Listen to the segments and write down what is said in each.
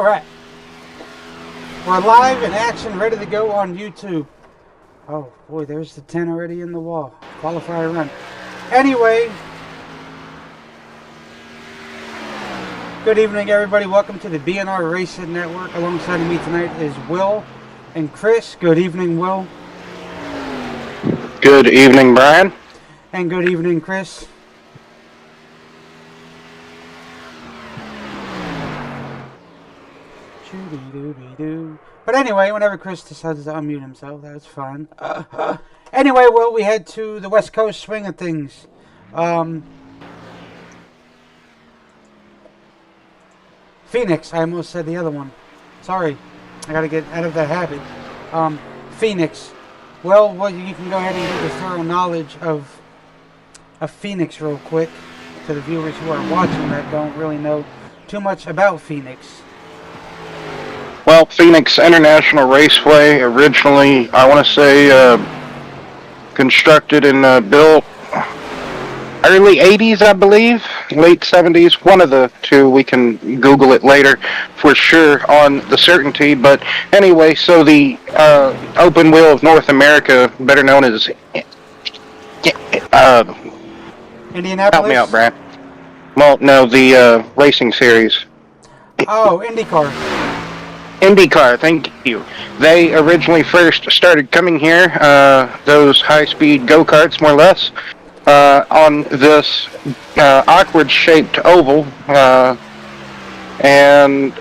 Alright. We're live in action, ready to go on YouTube. Oh, boy, there's the 10 already in the wall. Qualifier run. Anyway. Good evening, everybody. Welcome to the BNR Racing Network. Alongside of me tonight is Will and Chris. Good evening, Will. Good evening, Brian. And good evening, Chris. But anyway, whenever Chris decides to unmute himself, that's fine. Anyway, well, we head to the West Coast swing of things. Phoenix. I almost said the other one. Sorry. I gotta get out of that habit. Phoenix. Well, you can go ahead and get the thorough knowledge of Phoenix real quick to the viewers who are watching that don't really know too much about Phoenix. Well, Phoenix International Raceway, originally, I want to say, constructed and built early 80s, I believe, late 70s, one of the two. We can Google it later for sure on the certainty. But anyway, so the Open Wheel of North America, better known as Indianapolis? Help me out, Brad. Well, no, the racing series. Oh, IndyCar. IndyCar, thank you. They originally first started coming here, those high-speed go-karts, more or less, on this awkward-shaped oval, and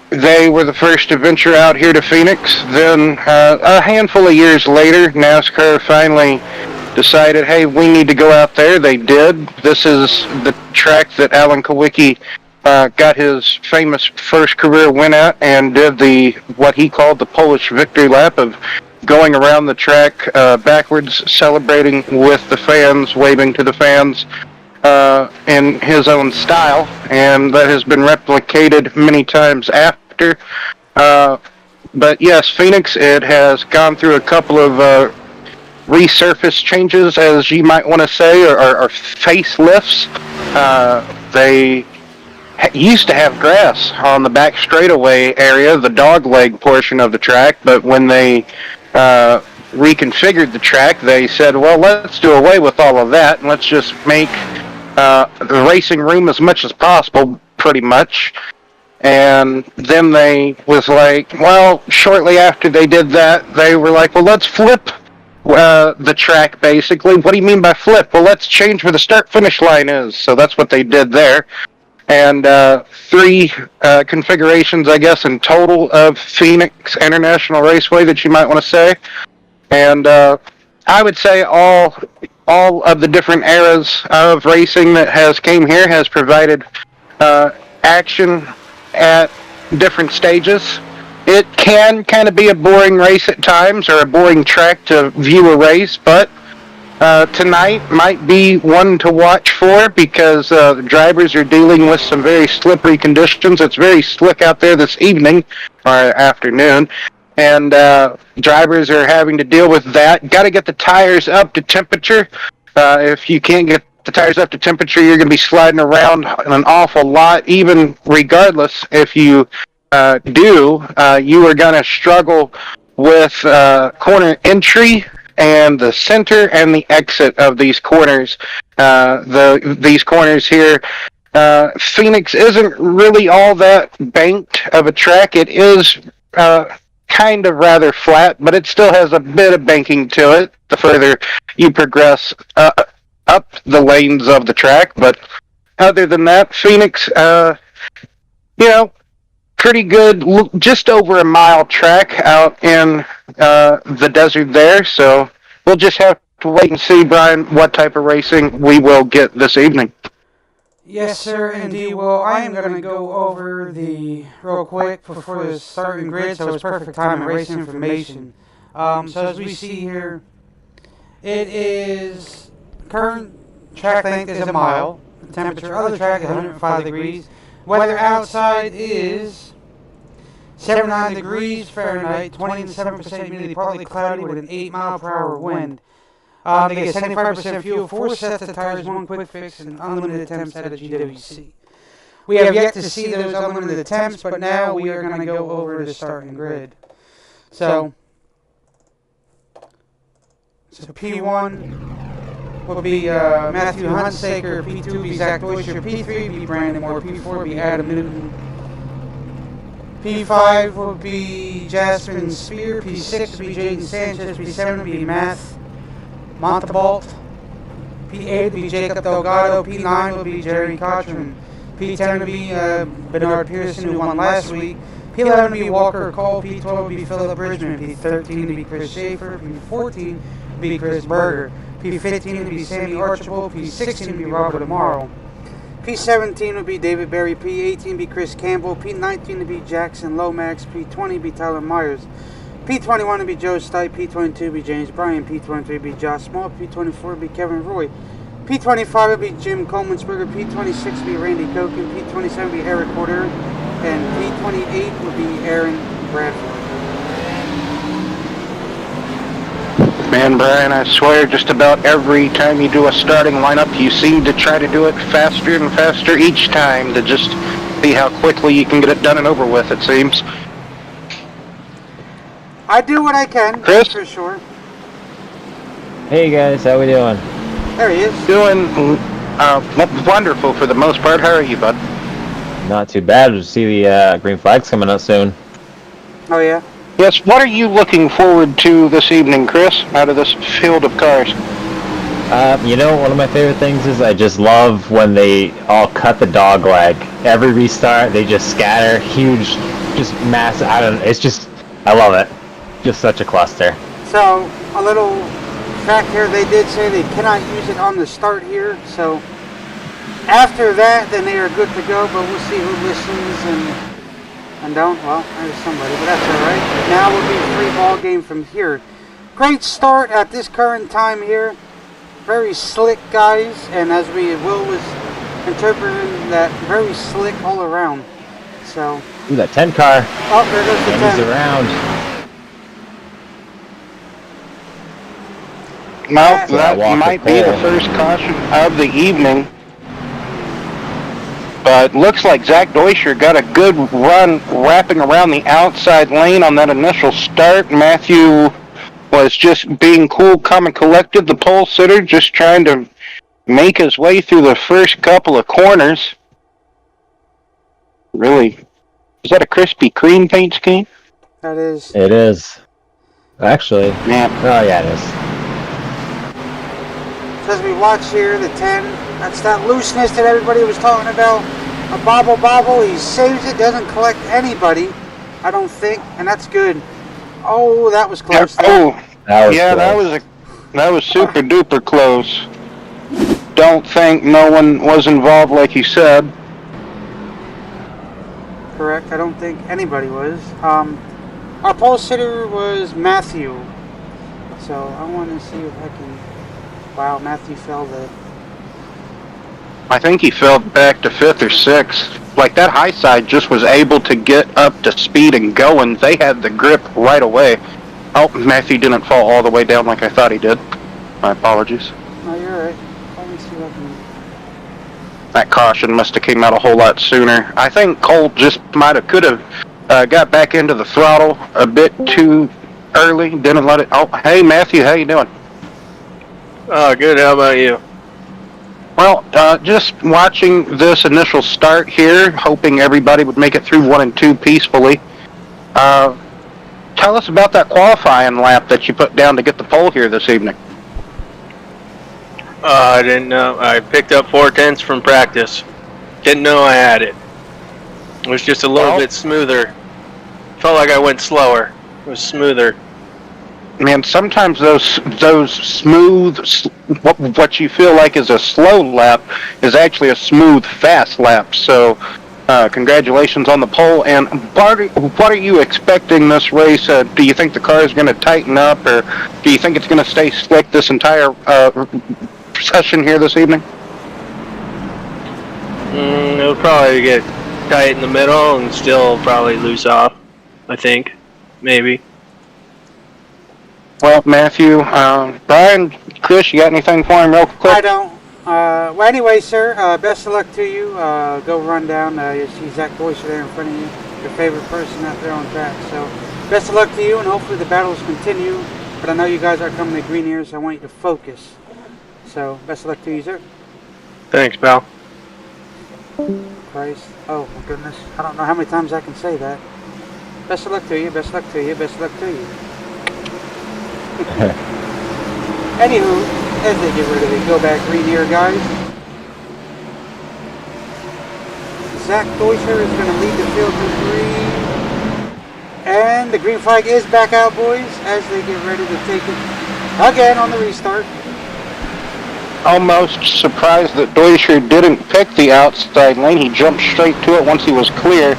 they were the first to venture out here to Phoenix. Then, a handful of years later, NASCAR finally decided, hey, we need to go out there. They did. This is the track that Alan Kawicki got his famous first career win at, and did what he called the Polish victory lap of going around the track backwards, celebrating with the fans, waving to the fans in his own style, and that has been replicated many times after. But yes, Phoenix, it has gone through a couple of resurface changes, as you might want to say, or facelifts. They used to have grass on the back straightaway area, the dog leg portion of the track, but when they reconfigured the track, they said, well, let's do away with all of that, and let's just make the racing room as much as possible, pretty much. And then they was like, well, shortly after they did that, they were like, well, let's flip the track, basically. What do you mean by flip? Well, let's change where the start-finish line is. So that's what they did there. And three configurations, I guess, in total of Phoenix International Raceway that you might want to say. And I would say all of the different eras of racing that has came here has provided action at different stages. It can kind of be a boring race at times, or a boring track to view a race, but tonight might be one to watch for, because the drivers are dealing with some very slippery conditions. It's very slick out there this evening or afternoon, and drivers are having to deal with that. Got to get the tires up to temperature. If you can't get the tires up to temperature, you're going to be sliding around an awful lot. Even regardless, if you you are going to struggle with corner entry and the center and the exit of these corners. These corners here, Phoenix isn't really all that banked of a track. It is kind of rather flat, but it still has a bit of banking to it the further you progress up the lanes of the track. But other than that, Phoenix, pretty good, just over a mile track out in the desert there. So we'll just have to wait and see, Brian, what type of racing we will get this evening. Yes, sir, indeed. Well, I am going to go over the real quick before the starting grid, so it's perfect time and race information. So as we see here, it is current track length is a mile. The temperature of the track is 105 degrees. Weather outside is 79 degrees Fahrenheit, 27% humidity, partly cloudy with an 8-mile-per-hour wind. They get 75% fuel, 4 sets of tires, 1 quick fix, and unlimited attempts at a GWC. We have yet to see those unlimited attempts, but now we are going to go over the starting grid. So P1 will be Matthew Hunsaker, P2 will be Zach Deutscher, P3 will be Brandon Moore, P4 will be Adam Newton, P5 will be Jasmine Spear, P6 will be Jaden Sanchez, P7 will be Matt Montalbot, P8 will be Jacob Delgado, P9 will be Jeremy Cochran, P10 will be Bernard Pearson, who won last week, P11 will be Walker Cole, P12 will be Philip Bridgman, P13 will be Chris Schaefer, P14 will be Chris Berger, P15 will be Sammy Archibald, P16 will be Robert Amaro, P17 will be David Berry, P18 will be Chris Campbell, P19 will be Jackson Lomax, P20 will be Tyler Myers, P21 will be Joe Stipe, P22 will be James Bryan, P23 will be Josh Small, P24 will be Kevin Roy, P25 will be Jim Coleman-Springer, P26 will be Randy Koken, P27 will be Eric Porter, and P28 will be Aaron Bradford. Man, Brian, I swear just about every time you do a starting lineup, you seem to try to do it faster and faster each time to just see how quickly you can get it done and over with, it seems. I do what I can, Chris? for sure. Hey guys, how we doing? There he is. Doing wonderful for the most part. How are you, bud? Not too bad. We'll see the green flags coming out soon. Oh, yeah? Yes, what are you looking forward to this evening, Chris, out of this field of cars? One of my favorite things is I just love when they all cut the dog leg. Every restart, they just scatter, huge, just mass. I love it. Just such a cluster. So, a little fact here, they did say they cannot use it on the start here, so after that, then they are good to go, but we'll see who listens and don't. Well, there's somebody, but that's alright. Now will be a free ball game from here. Great start at this current time here. Very slick, guys, and as Will was interpreting, that very slick all around. So. Ooh, that 10 car. Oh, there goes the 10. He's around. Well, that might be the first caution of the evening. But looks like Zach Deutscher got a good run wrapping around the outside lane on that initial start. Matthew was just being cool, calm, and collected. The pole sitter just trying to make his way through the first couple of corners. Really, is that a Krispy Kreme paint scheme? That is. It is. Actually. Man. Oh, yeah, it is. As we watch here, the 10, that's that looseness that everybody was talking about. A bobble, he saves it, doesn't collect anybody, I don't think, and that's good. Oh, that was close. That close. That was super duper close. Don't think no one was involved, like you said. Correct, I don't think anybody was. Our pole sitter was Matthew, so I want to see if I can. Wow, Matthew fell the. I think he fell back to 5th or 6th. Like, that high side just was able to get up to speed and going. They had the grip right away. Oh, Matthew didn't fall all the way down like I thought he did. My apologies. No, you're right. Let me see if I can. That caution must have came out a whole lot sooner. I think Cole just could have got back into the throttle a bit too early. Didn't let it. Oh, hey, Matthew, how you doing? Good. How about you? Well, just watching this initial start here, hoping everybody would make it through 1 and 2 peacefully. Tell us about that qualifying lap that you put down to get the pole here this evening. I didn't know. I picked up 4/10 from practice. Didn't know I had it. It was just a little bit smoother. Felt like I went slower. It was smoother. Man, sometimes those smooth, what you feel like is a slow lap is actually a smooth, fast lap. So, congratulations on the pole. And what are you expecting this race? Do you think the car is going to tighten up, or do you think it's going to stay slick this entire session here this evening? It'll probably get tight in the middle and still probably loose off, I think. Maybe. Well, Matthew, Brian, Chris, you got anything for him real quick? I don't. Well, anyway, sir, best of luck to you. Go run down. You see Zach Boyce there in front of you, your favorite person out there on track. So, best of luck to you, and hopefully the battles continue. But I know you guys are coming to green here, so I want you to focus. So, best of luck to you, sir. Thanks, pal. Christ. Oh, my goodness. I don't know how many times I can say that. Best of luck to you, best of luck to you, best of luck to you. Anywho, as they get ready to go back green here, guys. Zach Deutscher is going to lead the field to green. And the green flag is back out, boys, as they get ready to take it again on the restart. Almost surprised that Deutscher didn't pick the outside lane. He jumped straight to it once he was clear.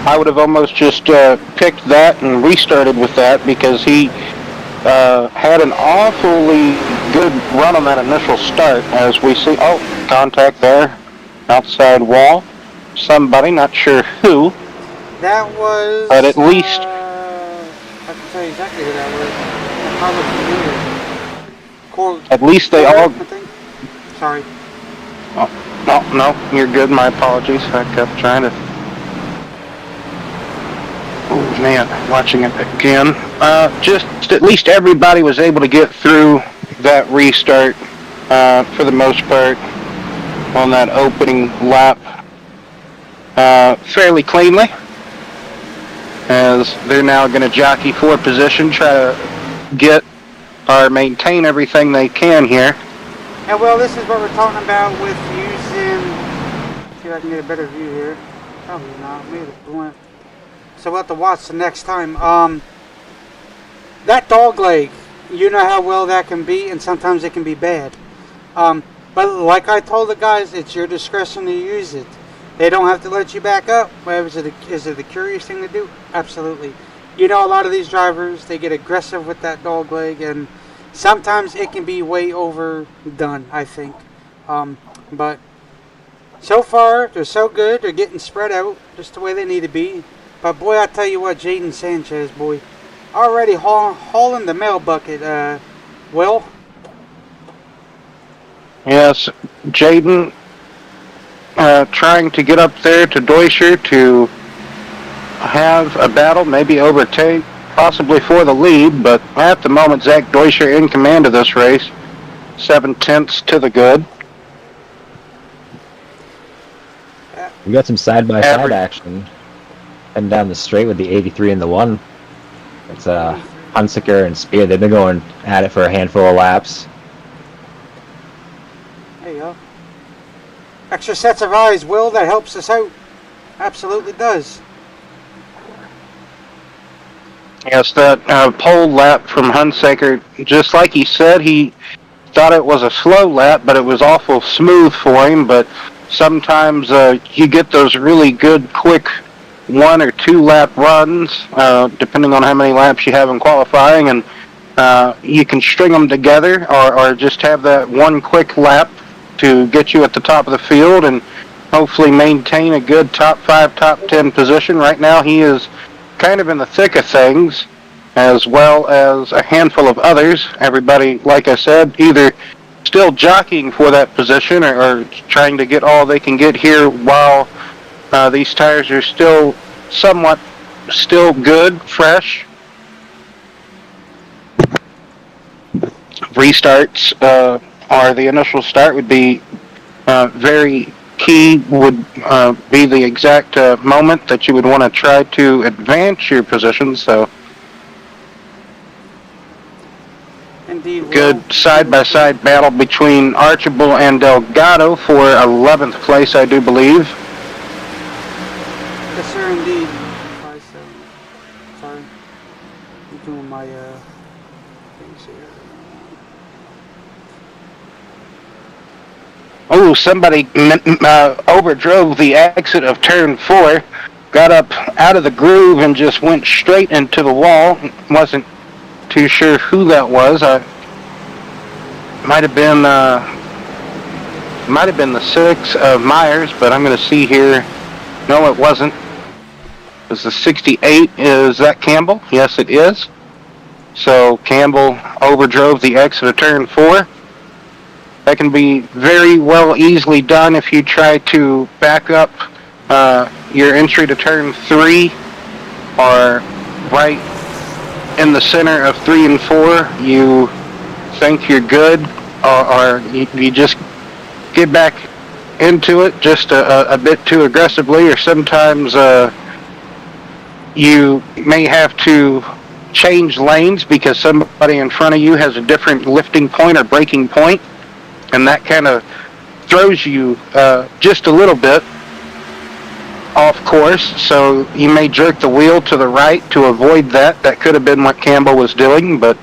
I would have almost just picked that and restarted with that because he had an awfully good run on that initial start. As we see, oh, contact there, outside wall. Somebody, not sure who. That was... But at least... I can tell you exactly who that was. At least they all... I think. Sorry. Oh, no, you're good. My apologies. I kept trying to... Oh, man, watching it again. Just at least everybody was able to get through that restart for the most part on that opening lap fairly cleanly. As they're now going to jockey for position, try to get or maintain everything they can here. And well, this is what we're talking about with using... See if I can get a better view here. Probably not. Maybe the blunt. So we'll have to watch the next time. That dog leg, you know how well that can be, and sometimes it can be bad. But like I told the guys, it's your discretion to use it. They don't have to let you back up. Well, is it the curious thing to do? Absolutely. You know, a lot of these drivers, they get aggressive with that dog leg, and sometimes it can be way overdone, I think. But so far, they're so good. They're getting spread out just the way they need to be. But boy, I tell you what, Jaden Sanchez, boy, already hauling the mail bucket, Will. Yes, Jaden trying to get up there to Deutscher to have a battle, maybe overtake, possibly for the lead, but at the moment, Zach Deutscher in command of this race, 7/10 to the good. We got some side-by-side action. Heading down the straight with the 83 and the 1. It's Hunsaker and Spear. They've been going at it for a handful of laps. There you go. Extra sets of eyes, Will, that helps us out. Absolutely does. Yes, that pole lap from Hunsaker, just like he said, he thought it was a slow lap, but it was awful smooth for him. But sometimes you get those really good, quick 1 or 2 lap runs, depending on how many laps you have in qualifying, and you can string them together or just have that one quick lap to get you at the top of the field and hopefully maintain a good top 5, top 10 position. Right now he is kind of in the thick of things, as well as a handful of others. Everybody, like I said, either still jockeying for that position or trying to get all they can get here while these tires are still somewhat good, fresh. Restarts or the initial start would be very key, would be the exact moment that you would want to try to advance your position. So Indeed, good side-by-side battle between Archibald and Delgado for 11th place, I do believe. Yes, sir, indeed. Sorry. I'm doing my things here. Oh, somebody overdrove the exit of turn 4, got up out of the groove and just went straight into the wall. Wasn't too sure who that was. Might have been the 6 of Myers, but I'm going to see here. No, it wasn't. It was the 68. Is that Campbell? Yes, it is. So Campbell overdrove the exit of turn 4. That can be very well easily done if you try to back up your entry to turn 3, or right in the center of 3 and 4. You think you're good, or you just get back into it just a bit too aggressively, or sometimes you may have to change lanes because somebody in front of you has a different lifting point or braking point, and that kind of throws you just a little bit off course, so you may jerk the wheel to the right to avoid that. That could have been what Campbell was doing, but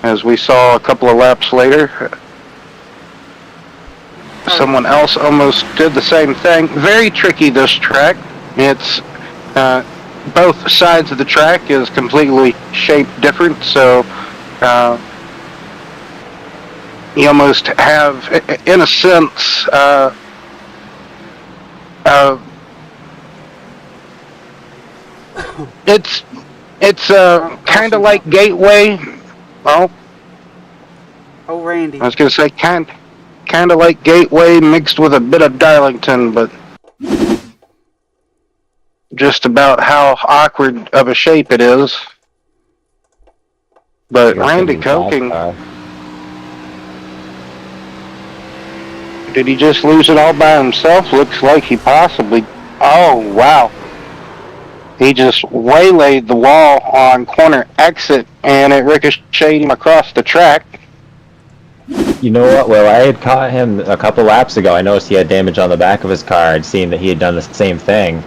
as we saw a couple of laps later, someone else almost did the same thing. Very tricky, this track. It's both sides of the track is completely shaped different, so you almost have, in a sense, it's kind of like Gateway. Well, Oh, Randy. I was going to say kind of like Gateway mixed with a bit of Darlington, but just about how awkward of a shape it is. But Randy Koking, did he just lose it all by himself? Looks like he possibly. Oh, wow. He just waylaid the wall on corner exit, and it ricocheted him across the track. You know what? Well, I had caught him a couple laps ago. I noticed he had damage on the back of his car. I'd seen that he had done the same thing,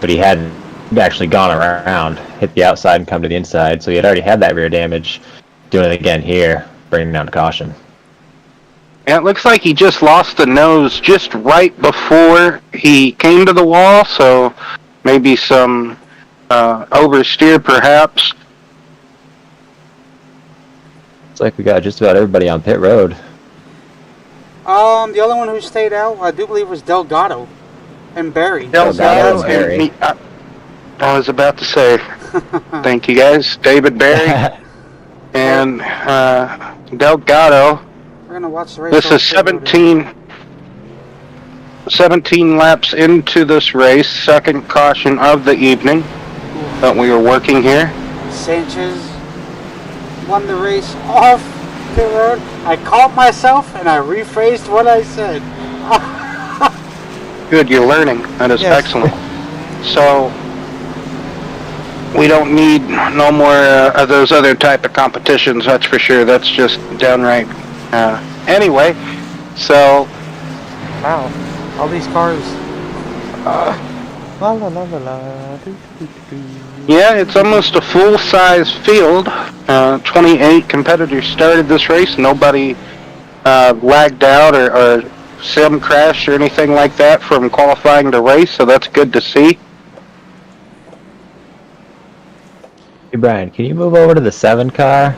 but he hadn't actually gone around, hit the outside and come to the inside. So he had already had that rear damage. Doing it again here, bringing him down to caution. And it looks like he just lost the nose just right before he came to the wall, so maybe some oversteer perhaps. Looks like we got just about everybody on pit road. The only one who stayed out, I do believe, was Delgado and Barry. Delgado and me. I was about to say, thank you guys, David Barry and Delgado. We're gonna watch the race. This is 17 laps into this race, second caution of the evening that we are working here. Sanchez won the race off pit road. I caught myself and I rephrased what I said. Good, you're learning. That is excellent. So we don't need no more of those other type of competitions, that's for sure. That's just downright. Anyway, so wow, all these cars. La la la la la. Yeah, it's almost a full-size field. 28 competitors started this race. Nobody lagged out or sim crashed or anything like that from qualifying to race, so that's good to see. Hey Brian, can you move over to the 7 car?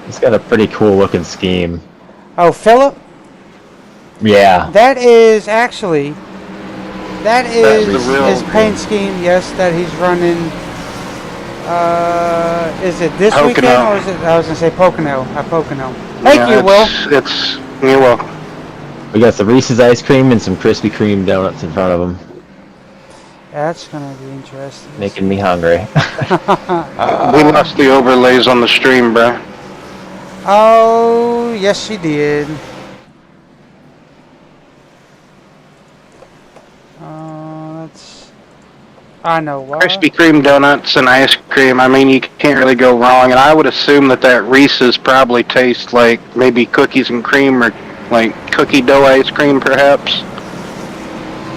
It's got a pretty cool looking scheme. Oh, Philip? Yeah. That is actually, that is his real paint scheme, yes, that he's running. Is it this Pocono. weekend or is it, I was going to say Pocono. Pocono. Thank you, Will. You're welcome. We got some Reese's ice cream and some Krispy Kreme donuts in front of them. That's going to be interesting. Making me hungry. We lost the overlays on the stream, bro. Oh, yes, she did. I know why. Krispy Kreme donuts and ice cream, I mean, you can't really go wrong. And I would assume that Reese's probably tastes like maybe cookies and cream or like cookie dough ice cream, perhaps.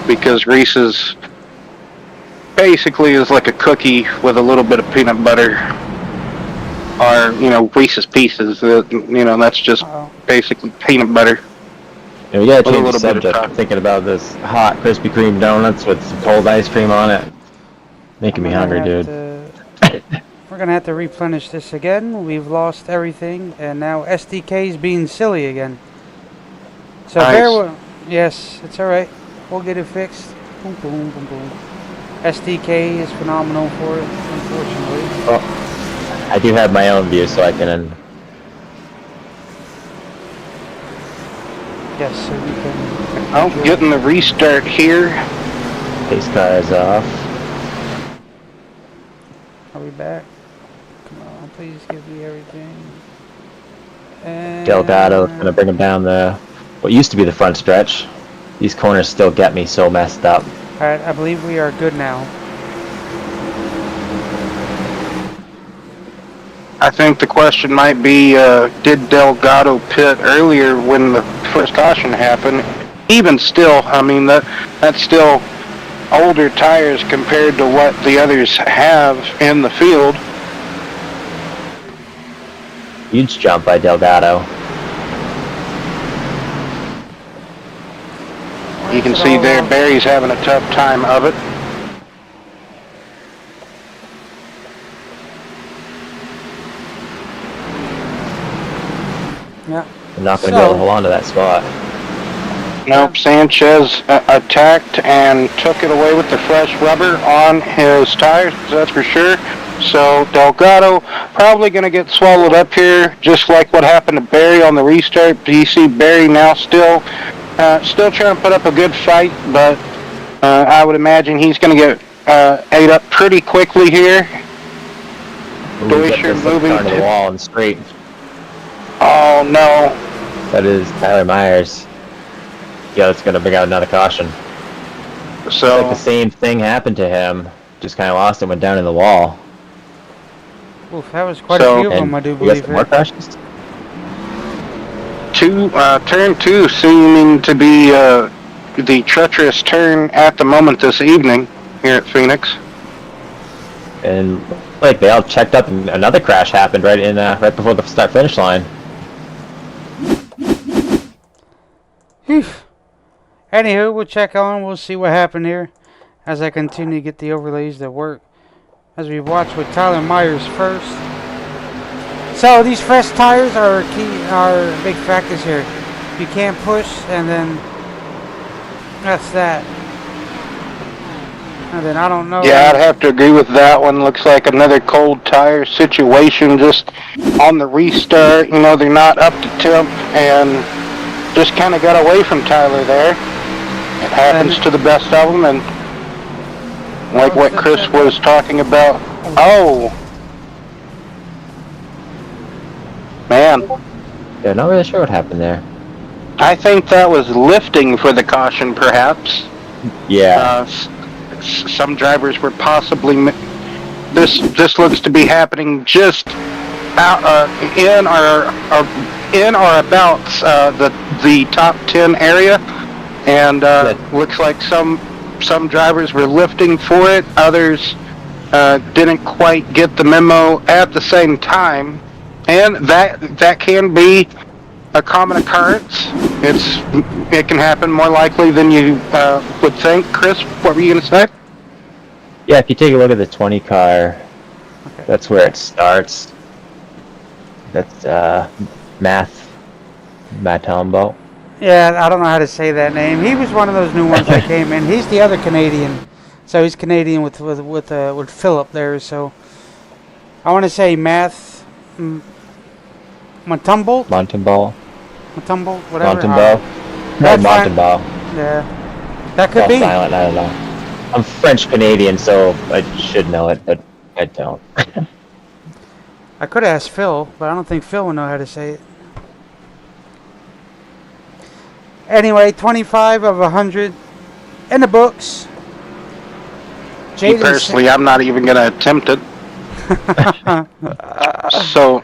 Because Reese's basically is like a cookie with a little bit of peanut butter. Or, Reese's Pieces. That's just basically peanut butter. Yeah, we gotta change the subject. I'm thinking about this hot Krispy Kreme donuts with some cold ice cream on it. Making me hungry, dude. We're gonna have to replenish this again. We've lost everything, and now SDK's being silly again. So nice. Yes, it's all right. We'll get it fixed. Boom, boom, boom, boom. SDK is phenomenal for it, unfortunately. Well, I do have my own view, so I can. Yes, so we can. Oh, getting the restart here. Pace car is off. Are we back? Come on, please give me everything. And Delgado's gonna bring him down what used to be the front stretch. These corners still get me so messed up. Alright, I believe we are good now. I think the question might be, did Delgado pit earlier when the first caution happened? Even still, I mean, that's still older tires compared to what the others have in the field. Huge jump by Delgado. You can see there Barry's having a tough time of it. Yeah. I'm not going to be able to hold on to that spot. Nope, Sanchez attacked and took it away with the fresh rubber on his tires, that's for sure. So Delgado probably going to get swallowed up here, just like what happened to Barry on the restart. You see Barry now still trying to put up a good fight, but I would imagine he's going to get ate up pretty quickly here. Deutscher moving to the wall and straight. Oh no. That is Tyler Myers. Yeah, it's going to bring out another caution. So like the same thing happened to him. Just kind of lost and went down in the wall. Oof, that was quite a few of them, I do believe. More cautions? Turn 2 seeming to be the treacherous turn at the moment this evening here at Phoenix. And like they all checked up, and another crash happened right before the start-finish line. Anywho, we'll check on. We'll see what happened here as I continue to get the overlays that work. As we watch with Tyler Myers first. So these fresh tires are big factors here. You can't push, and then that's that. And then I don't know. Yeah, I'd have to agree with that one. Looks like another cold tire situation just on the restart. You know, they're not up to temp and just kind of got away from Tyler there. It happens to the best of them, and like what Chris was talking about. Oh! Man. Yeah, not really sure what happened there. I think that was lifting for the caution, perhaps. Yeah. Some drivers were possibly... This looks to be happening just out, in or about the top 10 area, and looks like some drivers were lifting for it. Others didn't quite get the memo at the same time, and that can be a common occurrence. It can happen more likely than you would think. Chris, what were you going to say? Yeah, if you take a look at the 20 car, that's where it starts. That's Matambo. Yeah, I don't know how to say that name. He was one of those new ones that came in. He's the other Canadian, so he's Canadian with Philip there. So I want to say Matumbo, whatever. Montembeau. Yeah, that could be. Silent, I don't know. I'm French Canadian, so I should know it, but I don't. I could ask Phil, but I don't think Phil would know how to say it. Anyway, 25 of 100 in the books. Me personally, I'm not even going to attempt it. So,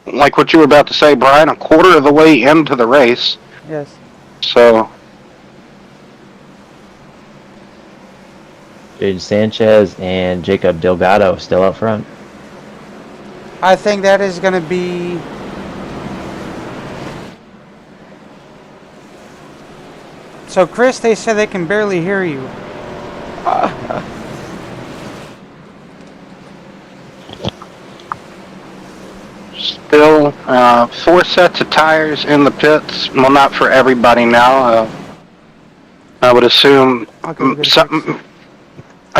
like what you were about to say, Brian, a quarter of the way into the race. Yes. So, Jaden Sanchez and Jacob Delgado still up front. I think that is going to be... So, Chris, they said they can barely hear you. Still 4 sets of tires in the pits. Well, not for everybody now. I would assume a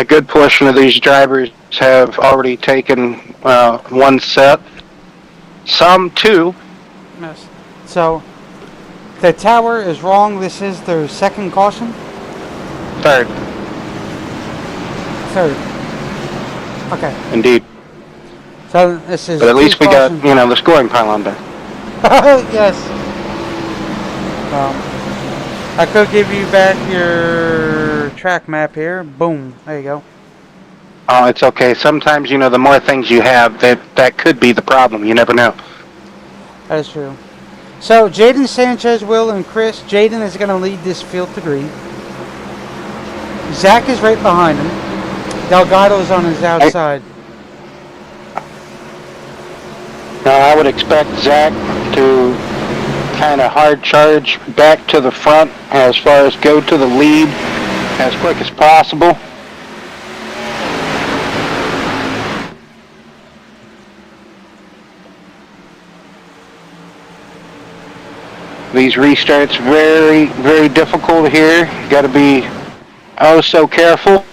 good portion of these drivers have already taken 1 set. Some 2. Yes. So, The tower is wrong. This is their second caution. Third, Third. Okay. indeed. So this is. But at least we got, cautions. the scoring pylon back. Yes. I could give you back your track map here. Boom. There you go. Oh, it's okay. Sometimes, the more things you have, that could be the problem. You never know. That is true. So Jaden Sanchez, Will, and Chris. Jaden is going to lead this field to green. Zach is right behind him. Delgado's on his outside. Now, I would expect Zach to kind of hard charge back to the front as far as go to the lead as quick as possible. These restarts very, very difficult here. You got to be so careful.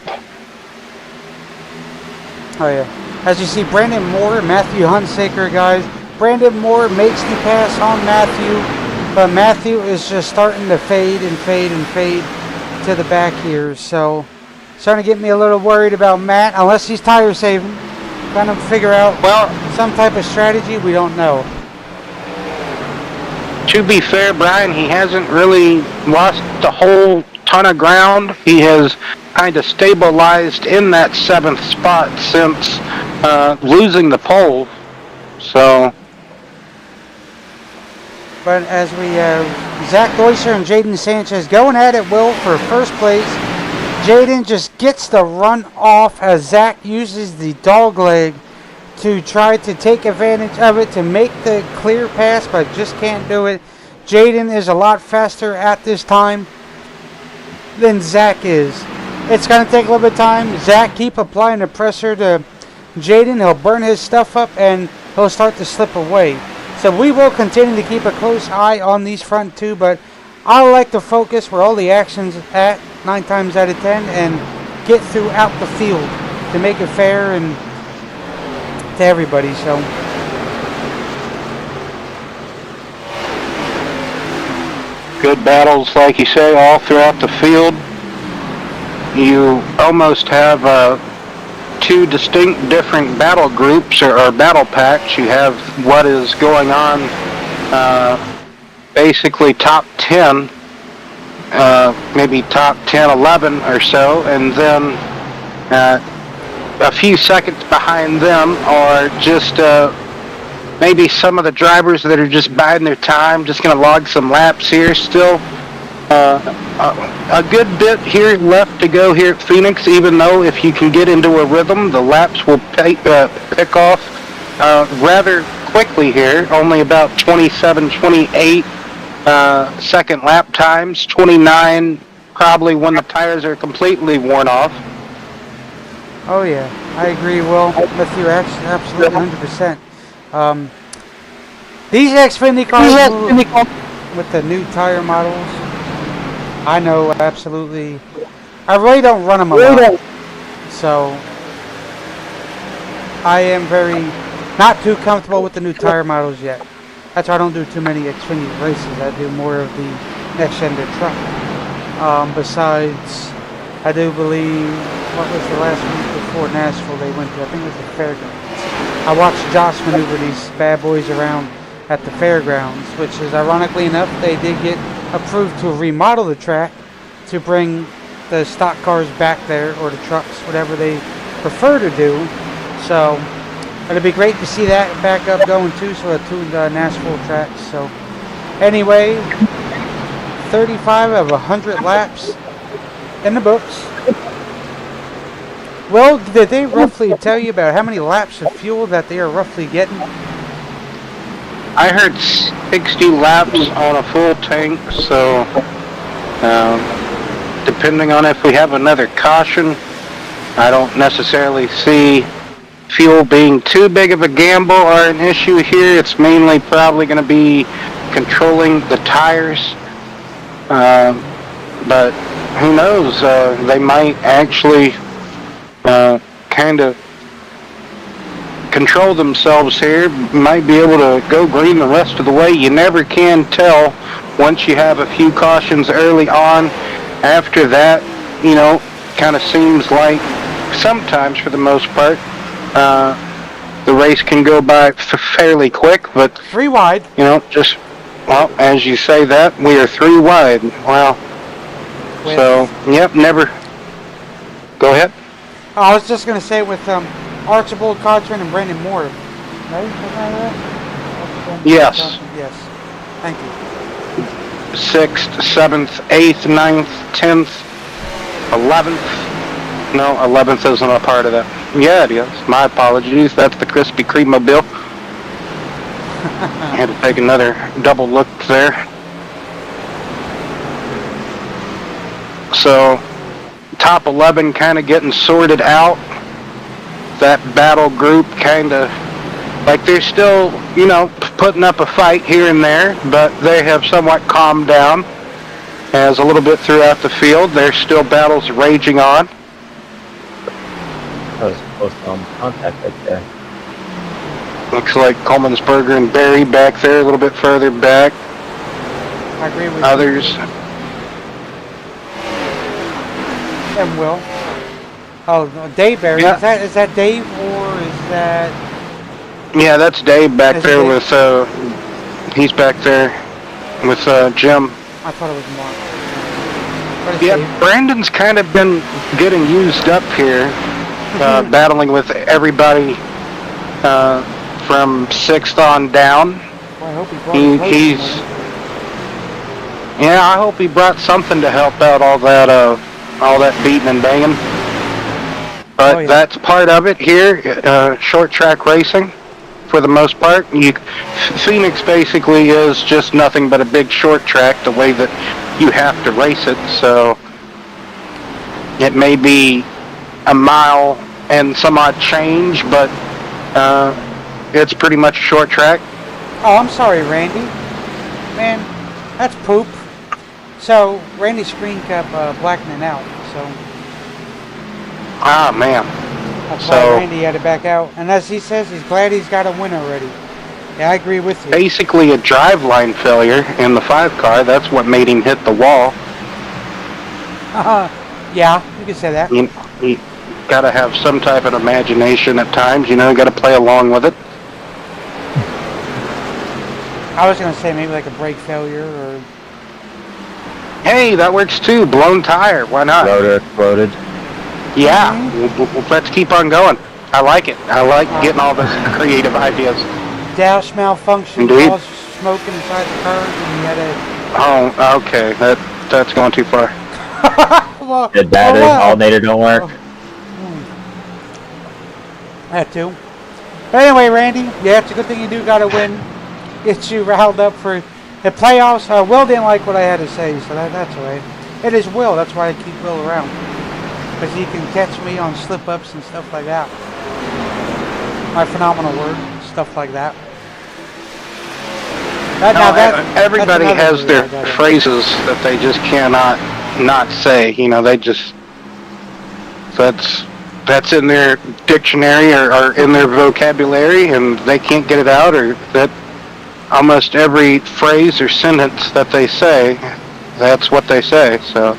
Oh yeah. As you see, Brandon Moore, Matthew Hunsaker, guys. Brandon Moore makes the pass on Matthew, but Matthew is just starting to fade and fade and fade to the back here. So, starting to get me a little worried about Matt, unless he's tire saving. Trying to figure out some type of strategy. We don't know. To be fair, Brian, he hasn't really lost a whole ton of ground. He has kind of stabilized in that 7th spot since losing the pole. So, but as we have Zach Deusser and Jaden Sanchez going at it, Will, for first place. Jaden just gets the run off as Zach uses the dog leg to try to take advantage of it to make the clear pass, but just can't do it. Jaden is a lot faster at this time than Zach is. It's going to take a little bit of time. Zach, keep applying the pressure to Jaden. He'll burn his stuff up and he'll start to slip away. So we will continue to keep a close eye on these front two, but I like to focus where all the action's at 9 times out of 10 and get throughout the field to make it fair and to everybody. So good battles, like you say, all throughout the field. You almost have 2 distinct different battle groups or battle packs. You have what is going on, basically top 10, maybe top 10, 11 or so, and then a few seconds behind them are just maybe some of the drivers that are just biding their time, just going to log some laps here still. A good bit here left to go here at Phoenix, even though if you can get into a rhythm, the laps will pick off rather quickly here. Only about 27, 28 second lap times, 29 probably when the tires are completely worn off. oh yeah, I agree, Will, with you absolutely 100%. These Xfinity cars move with the new tire models. I know, absolutely. I really don't run them a lot, so I am very not too comfortable with the new tire models yet. That's why I don't do too many Xfinity races. I do more of the next-gen truck. Besides, I do believe, what was the last week before Nashville they went to? I think it was the Fairgrounds. I watched Josh maneuver these bad boys around at the Fairgrounds, which is, ironically enough, they did get approved to remodel the track to bring the stock cars back there, or the trucks, whatever they prefer to do. So it'll be great to see that back up going too, so a tuned Nashville track. So anyway, 35 of 100 laps in the books. Well, did they roughly tell you about how many laps of fuel that they are roughly getting? I heard 60 laps on a full tank, so depending on if we have another caution, I don't necessarily see fuel being too big of a gamble or an issue here. It's mainly probably going to be controlling the tires, but who knows, they might actually kind of control themselves here, might be able to go green the rest of the way. You never can tell once you have a few cautions early on, after that, kind of seems like sometimes, for the most part, the race can go by fairly quick. But 3 wide. Well, as you say that, we are 3 wide. Wow. So, yep, never. Go ahead. I was just going to say with Archibald Cotran and Brandon Moore, right? Yes. Yes. Thank you. 6th, 7th, 8th, 9th, 10th, 11th. No, 11th isn't a part of that. Yeah, it is. My apologies. That's the Krispy Kreme mobile. I had to take another double look there. So, top 11 kind of getting sorted out. That battle group kind of, like they're still, putting up a fight here and there, but they have somewhat calmed down. As a little bit throughout the field, there's still battles raging on. That was close contact right there. Looks like Coleman'sberger and Barry back there, a little bit further back. I agree with Others. you. And Will. Oh, Dave Barry. Yeah. Is that Dave or is that? Yeah, that's Dave back Is there it with. He's back there with Jim. I thought it was Mark. What is Yeah, Dave? Brandon's kind of been getting used up here, battling with everybody from 6th on down. Well, I hope he brought his He's. lotion Yeah, I hope he brought something to help out all that beating and banging. But Oh, yeah. that's part of it here, short track racing, for the most part. Phoenix basically is just nothing but a big short track, the way that you have to race it. So it may be a mile and some odd change, but it's pretty much a short track. Oh, I'm sorry, Randy. Man, that's poop. So, Randy's screen kept blackening out, so Ah, man. that's So- why Randy had to back out. And as he says, he's glad he's got a win already. Yeah, I agree with you. Basically a driveline failure in the 5 car. That's what made him hit the wall. Yeah, you can say that. You got to have some type of imagination at times. Got to play along with it. I was going to say maybe like a brake failure or... Hey, that works too. Blown tire. Why not? Rotor exploded. Yeah. Let's keep on going. I like it. I like getting all those creative ideas. dash malfunction Indeed. caused smoke inside the car and you had to... Oh, okay. That's going too far. Well, Did battery, well, alternator don't work. That too. But anyway, Randy, yeah, it's a good thing you do got to win. Get you riled up for the playoffs. Will didn't like what I had to say, so that's all right. It is Will. That's why I keep Will around. Because he can catch me on slip-ups and stuff like that. My phenomenal word, stuff like that. Everybody has their phrases that they just cannot not say. They just... That's in their dictionary or in their vocabulary, and they can't get it out, or that almost every phrase or sentence that they say, that's what they say. So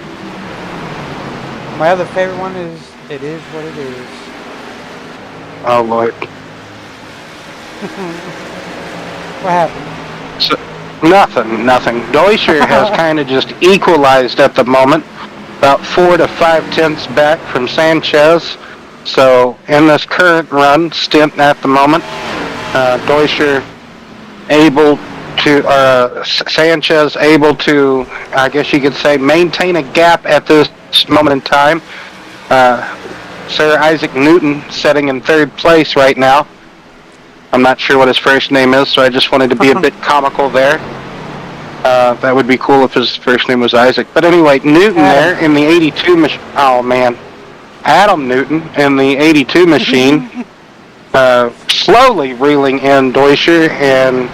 My other favorite one is, it is what it is. oh Lord. What happened? So, nothing. Deutscher has kind of just equalized at the moment, about 4 to 5 tenths back from Sanchez. So in this current run stint at the moment, Deutscher able to, Sanchez able to, I guess you could say, maintain a gap at this moment in time. Sir Isaac Newton sitting in 3rd place right now. I'm not sure what his first name is, so I just wanted to be a bit comical there. That would be cool if his first name was Isaac. But anyway, Newton there in the 82 machine. Oh, man. Adam Newton in the 82 machine, slowly reeling in Deutscher, and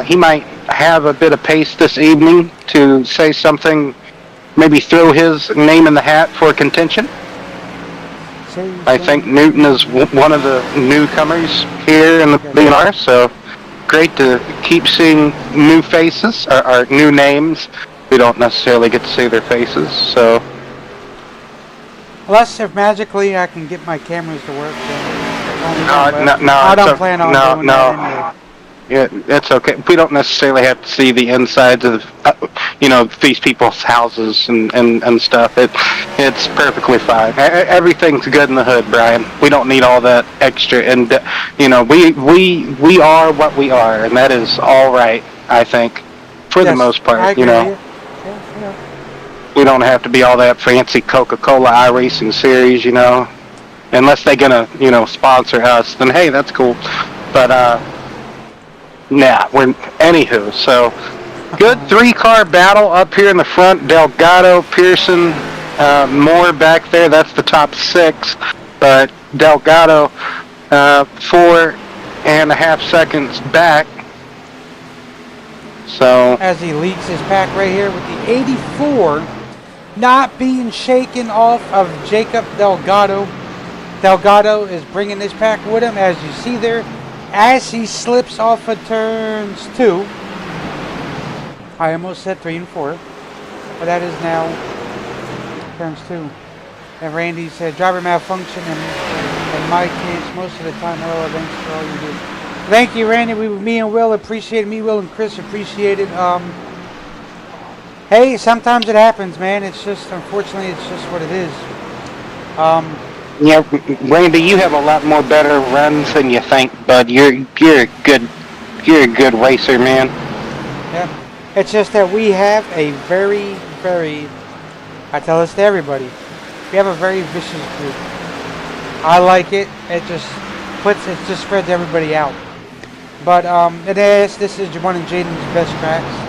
he might have a bit of pace this evening to say something, maybe throw his name in the hat for contention. I think Newton is one of the newcomers here in the BNR, so great to keep seeing new faces or new names. We don't necessarily get to see their faces, so. Unless if magically I can get my cameras to work. No, I don't plan on doing that anyway. Yeah, it's okay. We don't necessarily have to see the insides of, these people's houses and stuff. It's perfectly fine. Everything's good in the hood, Brian. We don't need all that extra. And we are what we are, and that is all right. I think, for the most part, I agree. Yeah. We don't have to be all that fancy Coca-Cola iRacing series, unless they're gonna, sponsor us. Then hey, that's cool. But anywho, so good 3-car battle up here in the front. Delgado, Pearson, Moore back there. That's the top 6. But Delgado, 4.5 seconds back. So as he leaks his pack right here with the 84 not being shaken off of Jacob Delgado. Delgado is bringing this pack with him, as you see there, as he slips off of turns 2. I almost said 3 and 4, but that is now turns 2. And Randy said, driver malfunction and my case most of the time. Hello, thanks for all you do. Thank you, Randy. Me and Will appreciate it. Me, Will, and Chris appreciate it. Hey, sometimes it happens, man. It's just, unfortunately, it's just what it is. Yeah, Randy, you have a lot more better runs than you think, bud. You're a good racer, man. Yeah, it's just that we have a very, very, I tell this to everybody, we have a very vicious group. I like it. It just spreads everybody out. But this is one of Jaden's best tracks.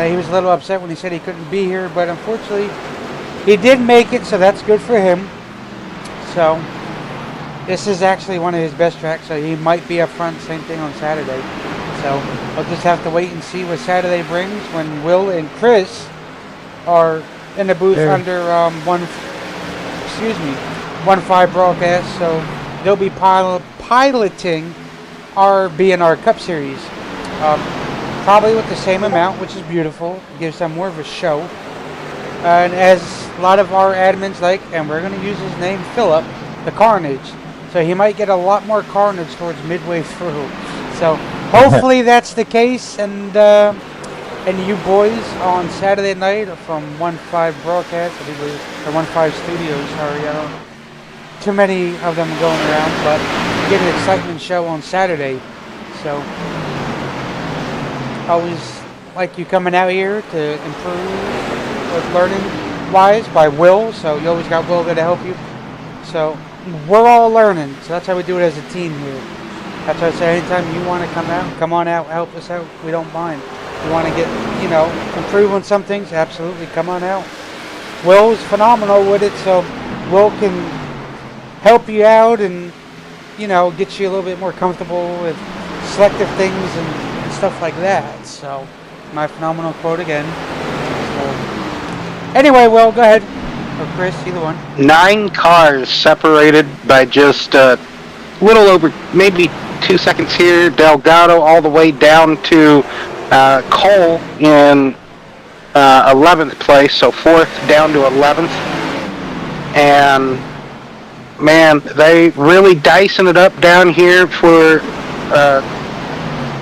He was a little upset when he said he couldn't be here, but unfortunately, he did make it, so that's good for him. So, this is actually one of his best tracks, so he might be up front, same thing on Saturday. So, we'll just have to wait and see what Saturday brings when Will and Chris are in the booth under 1.5 broadcast, so they'll be piloting our BNR Cup Series. Probably with the same amount, which is beautiful. It gives them more of a show. And as a lot of our admins like, and we're going to use his name, Philip, the Carnage. So he might get a lot more carnage towards midway through. So hopefully that's the case. And you boys on Saturday night from 1.5 broadcast, I believe, or 1.5 studios, sorry, I don't, too many of them going around, but get an excitement show on Saturday. So always like you coming out here to improve with learning wise by Will, so you always got Will there to help you. So we're all learning, so that's how we do it as a team here. That's why I say anytime you want to come out, come on out, help us out, we don't mind. You want to get, improve on some things, absolutely, come on out. Will's phenomenal with it, so Will can help you out and, get you a little bit more comfortable with selective things and stuff like that. So my phenomenal quote again. So, anyway, Will, go ahead. Or Chris, either one. 9 cars separated by just a little over maybe 2 seconds here. Delgado all the way down to Cole in 11th place, so 4th down to 11th. And man, they really dicing it up down here for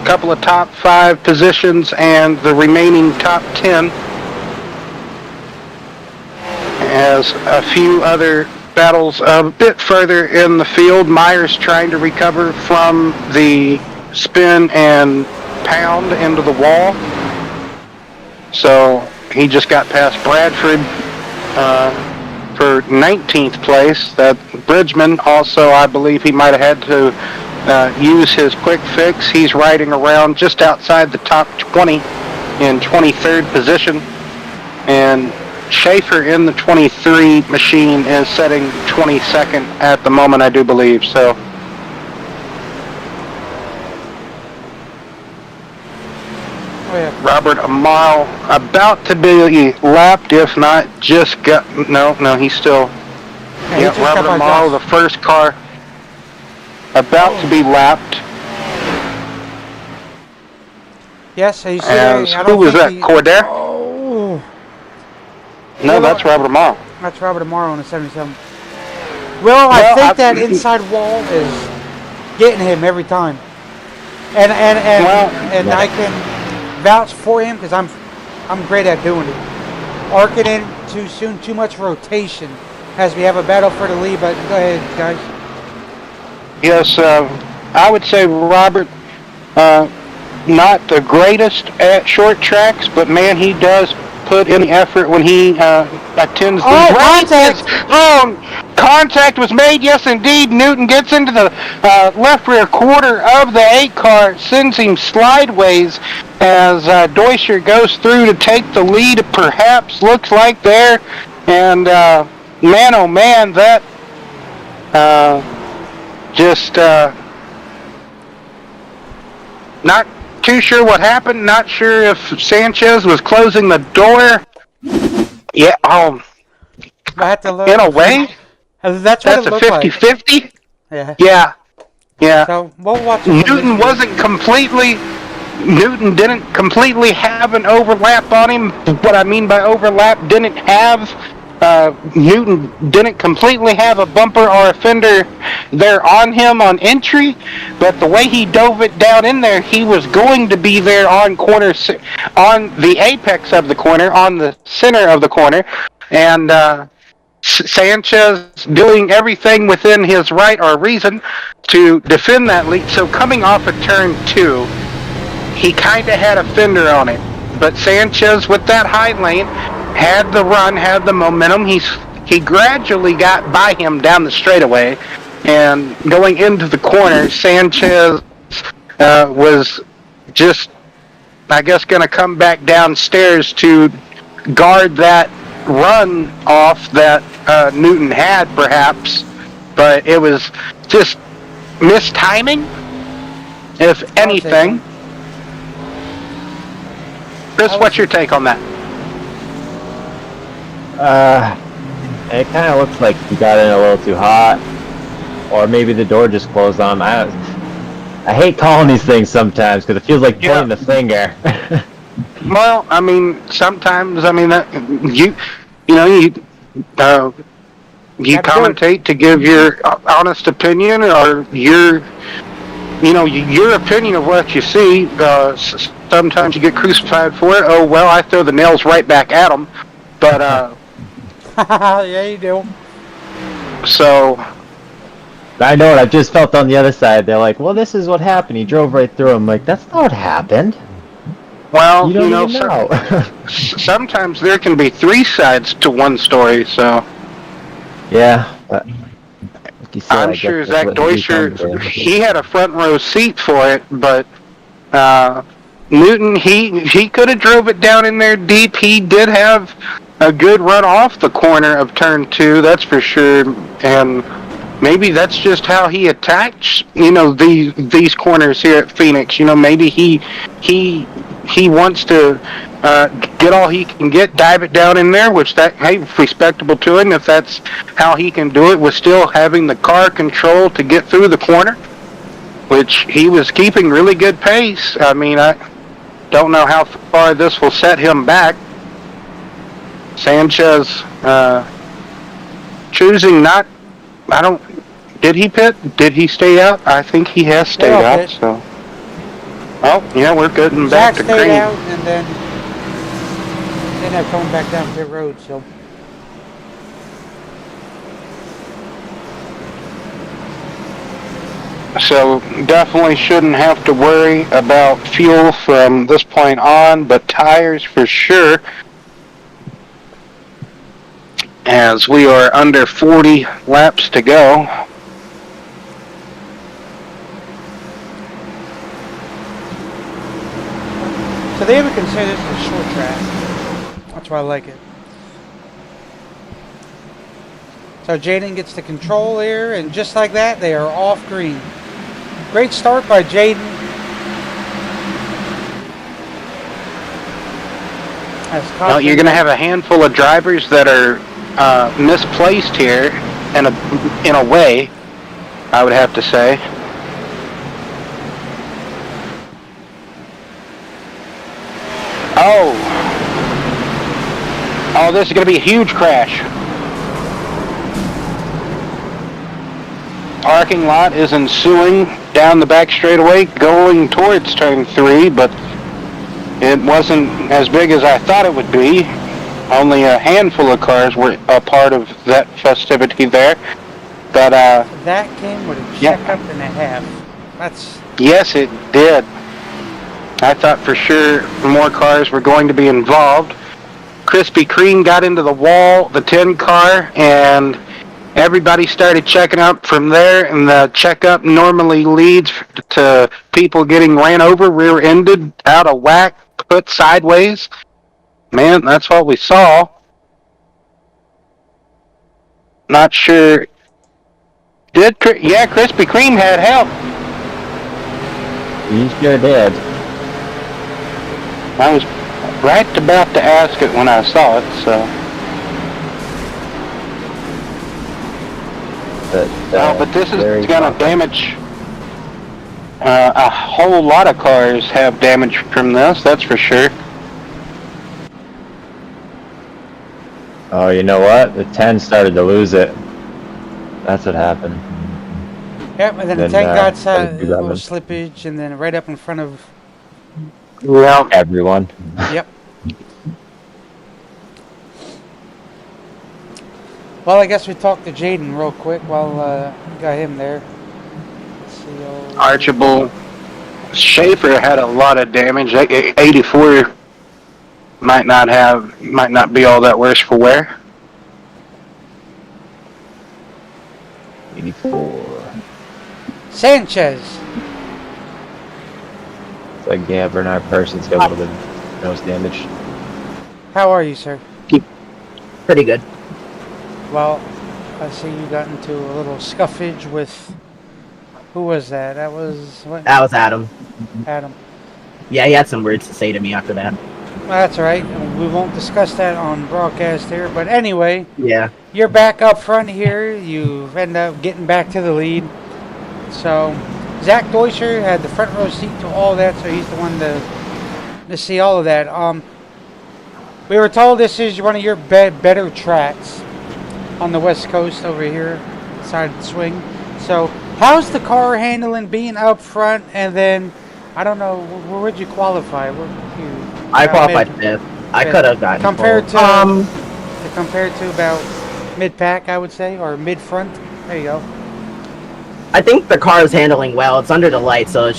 couple of top 5 positions and the remaining top 10, as a few other battles a bit further in the field. Myers trying to recover from the spin and pound into the wall, so he just got past Bradford for 19th place. That Bridgman also, I believe he might have had to use his quick fix. He's riding around just outside the top 20 in 23rd position. And Schaefer in the 23 machine is setting 22nd at the moment, I do believe. So Robert Amaro about to be lapped, if not just got, no, he's still, Robert Amaro, the first car, about to be lapped. Yes, so you see As I who don't was that? think Cordair? Oh, No, that's Robert Amaro. that's Robert Amaro on the 77. Well, I Well, think that inside wall is getting him every time, and I can vouch for him because I'm great at doing it. Arcing in too soon, too much rotation as we have a battle for the lead. But go ahead, guys. Yes, I would say Robert, not the greatest at short tracks, but man, he does put in the effort when he attends these races. Contact! Contact was made, yes indeed. Newton gets into the left rear quarter of the 8 car, sends him slideways as Deuscher goes through to take the lead, perhaps, looks like there. And man, oh man, that just not too sure what happened. Not sure if Sanchez was closing the door. Yeah, I had to look. in a way, That's what that's it a looked like. 50-50. Yeah. Yeah. So we'll watch it. Newton didn't completely have an overlap on him. What I mean by overlap, Newton didn't completely have a bumper or a fender there on him on entry, but the way he dove it down in there, he was going to be there on the apex of the corner, on the center of the corner, and Sanchez doing everything within his right or reason to defend that lead. So coming off of turn 2, he kind of had a fender on it. But Sanchez, with that high lane, had the run, had the momentum. He gradually got by him down the straightaway. And going into the corner, Sanchez was just, I guess, going to come back downstairs to guard that run off that Newton had, perhaps. But it was just mistiming, if anything. Chris, what's your take on that? It kind of looks like he got in a little too hot, or maybe the door just closed on him. I hate calling these things sometimes because it feels like pointing the finger. Well, I mean, sometimes, I mean, that you commentate to give your honest opinion or your opinion of what you see. Sometimes you get crucified for it. Oh, well, I throw the nails right back at them. But, yeah, you do. So, I know it. I just felt on the other side. They're like, well, this is what happened. He drove right through him. Like, that's not what happened. well, You don't even know. Sometimes there can be 3 sides to one story, so. Yeah, but like you said, I'm sure Zach Deuscher, he had a front row seat for it, but Newton, he could have drove it down in there deep. He did have a good run off the corner of turn 2, that's for sure, and maybe that's just how he attacks, these corners here at Phoenix. Maybe he wants to get all he can get, dive it down in there, which respectable to him if that's how he can do it, with still having the car control to get through the corner, which he was keeping really good pace. I mean, I don't know how far this will set him back. Sanchez choosing not, did he pit? Did he stay out? I think he has stayed out, pit. So. Oh, yeah, we're getting back to green. Zach stayed out, and then I'm coming back down pit road, so. So definitely shouldn't have to worry about fuel from this point on, but tires for sure, as we are under 40 laps to go. So they even consider this a short track. That's why I like it. So Jaden gets the control here, and just like that, they are off green. Great start by Jaden. Well, you're going to have a handful of drivers that are misplaced here, in a way, I would have to say. Oh. Oh, this is going to be a huge crash. Parking lot is ensuing down the back straightaway, going towards turn 3, but it wasn't as big as I thought it would be. Only a handful of cars were a part of that festivity there. But, That came with a checkup and a half. That's... Yes, it did. I thought for sure more cars were going to be involved. Krispy Kreme got into the wall, the 10 car, and everybody started checking up from there, and the checkup normally leads to people getting ran over, rear-ended, out of whack, put sideways. Man, that's what we saw. Not sure. Yeah, Krispy Kreme had help. You sure did. I was right about to ask it when I saw it, so. But this is going to damage. A whole lot of cars have damage from this, that's for sure. Oh, you know what? The 10 started to lose it. That's what happened. Yep, and then the 10 got a little slippage, and then right up in front of... Well, everyone. Yep. Well, I guess we talked to Jaden real quick while we got him there. Let's see, Archibald Schaefer had a lot of damage. 84 might not be all that worse for wear. 84. Sanchez. It's like, yeah, Bernard Person's got a little bit of nose damage. How are you, sir? Pretty good. Well, I see you got into a little scuffage with... Who was that? That was... What? That was Adam. Adam. Yeah, he had some words to say to me after that. Well, that's all right. We won't discuss that on broadcast here. But anyway, Yeah. you're back up front here. You end up getting back to the lead. So, Zach Deutscher had the front row seat to all that, so he's the one to see all of that. We were told this is one of your better tracks on the West Coast over here, side of the swing. So, how's the car handling being up front, and then, I don't know, where would you qualify? I qualified fifth. I could have gotten compared to about mid-pack, I would say, or mid-front. There you go. I think the car is handling well. It's under the light, so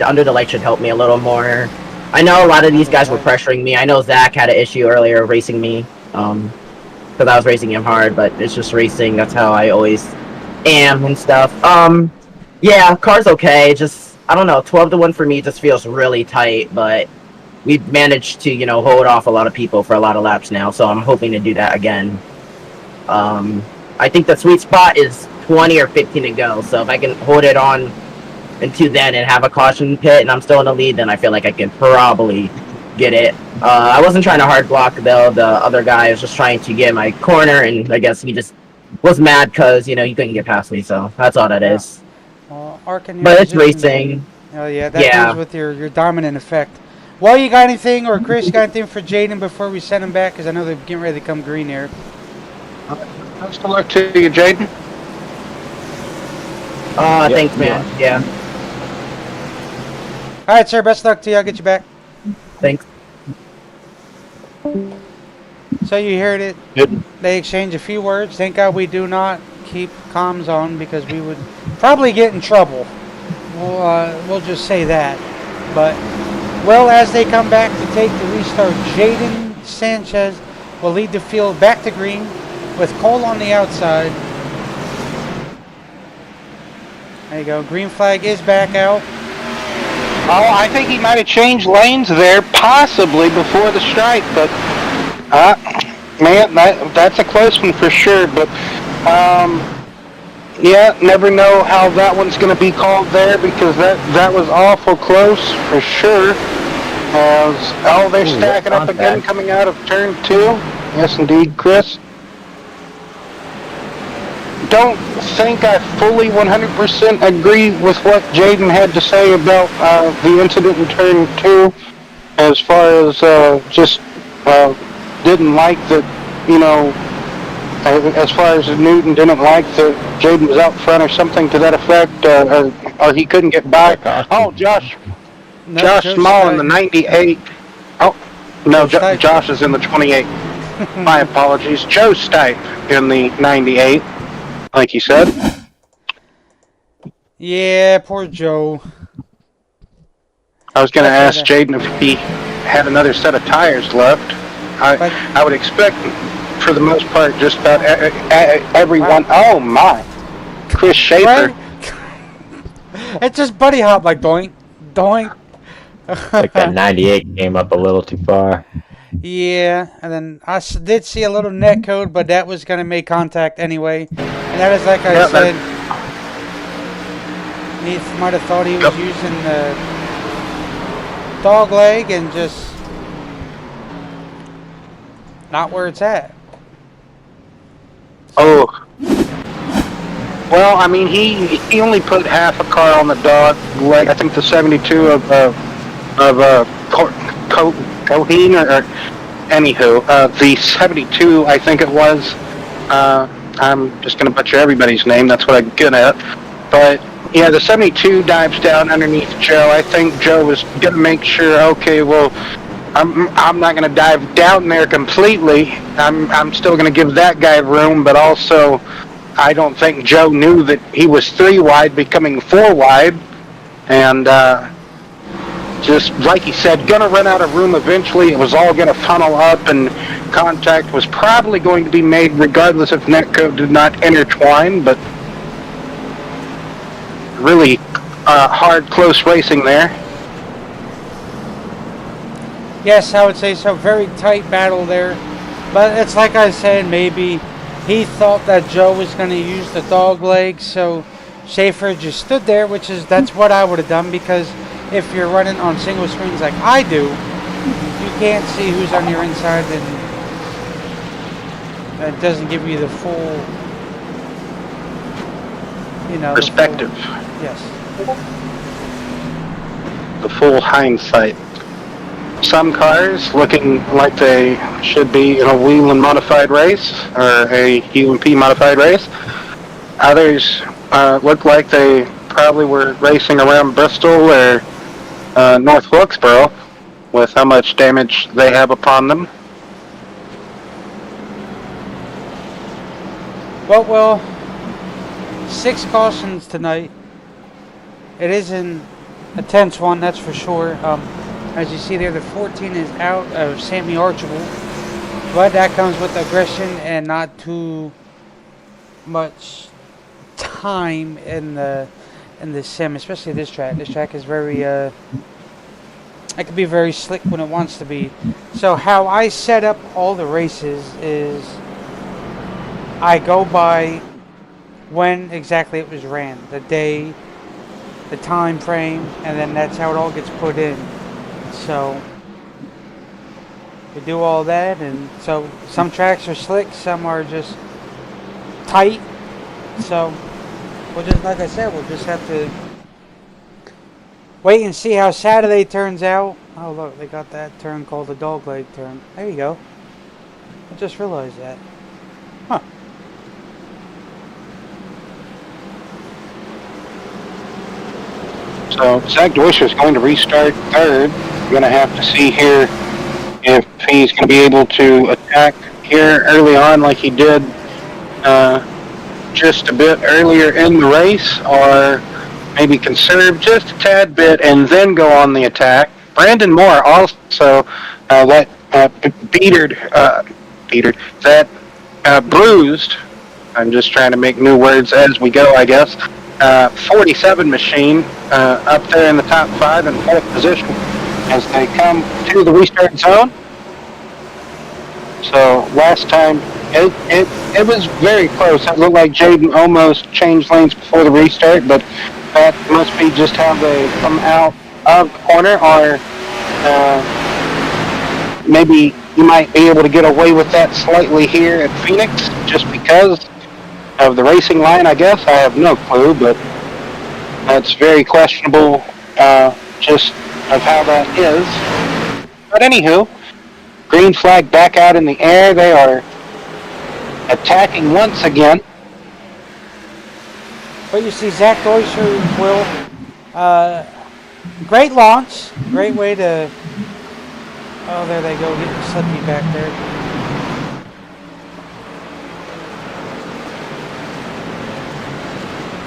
under the light should help me a little more. I know a lot of these guys were pressuring me. I know Zach had an issue earlier racing me, because I was racing him hard, but it's just racing. That's how I always am and stuff. Yeah, car's okay. Just, I don't know, 12-1 for me just feels really tight, but we've managed to, hold off a lot of people for a lot of laps now, so I'm hoping to do that again. I think the sweet spot is 20 or 15 to go, so if I can hold it on into then and have a caution pit and I'm still in the lead, then I feel like I can probably get it. I wasn't trying to hard block, though. The other guy was just trying to get my corner, and I guess he just was mad because, he couldn't get past me, so that's all that is. But it's racing. Oh, yeah, that goes with your dominant effect. Well, you got anything, or Chris, got anything for Jaden before we send him back? Because I know they're getting ready to come green here. Best of luck to you, Jaden. Thanks, man. Yeah. All right, sir. Best of luck to you. I'll get you back. Thanks. So you heard it. Good. They exchanged a few words. Thank God we do not keep comms on because we would probably get in trouble. We'll just say that. But, well, as they come back to take the restart, Jaden Sanchez will lead the field back to green with Cole on the outside. There you go. Green flag is back out. Oh, I think he might have changed lanes there, possibly before the strike, but man, that's a close one for sure. But yeah, never know how that one's going to be called there because that was awful close for sure. They're stacking up again, coming out of turn 2. Yes, indeed, Chris. Don't think I fully 100% agree with what Jaden had to say about the incident in turn 2. as far as just didn't like that, you know, as far as Newton didn't like that Jaden was out front or something to that effect, or he couldn't get by. Oh, No, Josh Joe Small in the Stipe. 98. Oh, no, Joe Stipe. Josh is in the 28. My apologies. Joe Stipe in the 98, like you said. Yeah, poor Joe. I was going to That's ask it. Jaden if he had another set of tires left. But I would expect, for the most part, just about everyone. wow. Oh, my. Chris Schaefer. Right? It's just buddy hop like doink, doink. Like that 98 came up a little too far. Yeah, and then I did see a little net code, but that was going to make contact anyway. And that is like I Yeah, said, he might have thought he was Yep. using the dog leg and just not where it's at. Oh. Well, I mean, he only put half a car on the dog leg. I think the 72 of Coheen or anywho, the 72, I think it was. I'm just going to butcher everybody's name. That's what I'm good at. But yeah, the 72 dives down underneath Joe. I think Joe was going to make sure. Okay, well, I'm not going to dive down there completely. I'm still going to give that guy room, but also I don't think Joe knew that he was 3 wide, becoming 4 wide, and just like he said, gonna run out of room eventually. It was all gonna funnel up, and contact was probably going to be made regardless if netcode did not intertwine. But really hard, close racing there. Yes, I would say so. Very tight battle there. But it's like I said, maybe he thought that Joe was going to use the dog leg, so Schaefer just stood there, that's what I would have done, because if you're running on single screens like I do, you can't see who's on your inside, and it doesn't give you the full, Perspective. Yes. The full hindsight. Some cars looking like they should be in a Whelen modified race or a UMP modified race. Others look like they probably were racing around Bristol or North Wilkesboro with how much damage they have upon them. Well, 6 cautions tonight. It isn't a tense one, that's for sure. As you see there, the 14 is out of Sammy Archibald, but that comes with aggression and not too much time in the sim, especially this track. This track is very it can be very slick when it wants to be. So how I set up all the races is I go by when exactly it was ran, the day, the time frame, and then that's how it all gets put in. So we do all that, and so some tracks are slick, some are just tight. So we'll just, like I said, we'll just have to wait and see how Saturday turns out. Oh look, they got that turn called the dog leg turn. There you go. I just realized that. Huh. So Zach Deutscher is going to restart third. We're going to have to see here if he's going to be able to attack here early on like he did just a bit earlier in the race, or maybe conserve just a tad bit and then go on the attack. Brandon Moore also bruised. I'm just trying to make new words as we go, I guess. 47 machine up there in the top 5 in 4th position as they come to the restart zone. So last time it was very close. It looked like Jaden almost changed lanes before the restart, but that must be just how they come out of the corner, or maybe you might be able to get away with that slightly here at Phoenix just because of the racing line, I guess. I have no clue, but that's very questionable just of how that is. But anywho, green flag back out in the air. They are attacking once again. But you see, Zach Deutscher will. Great launch. Great way to. Oh, there they go, getting slippy back there.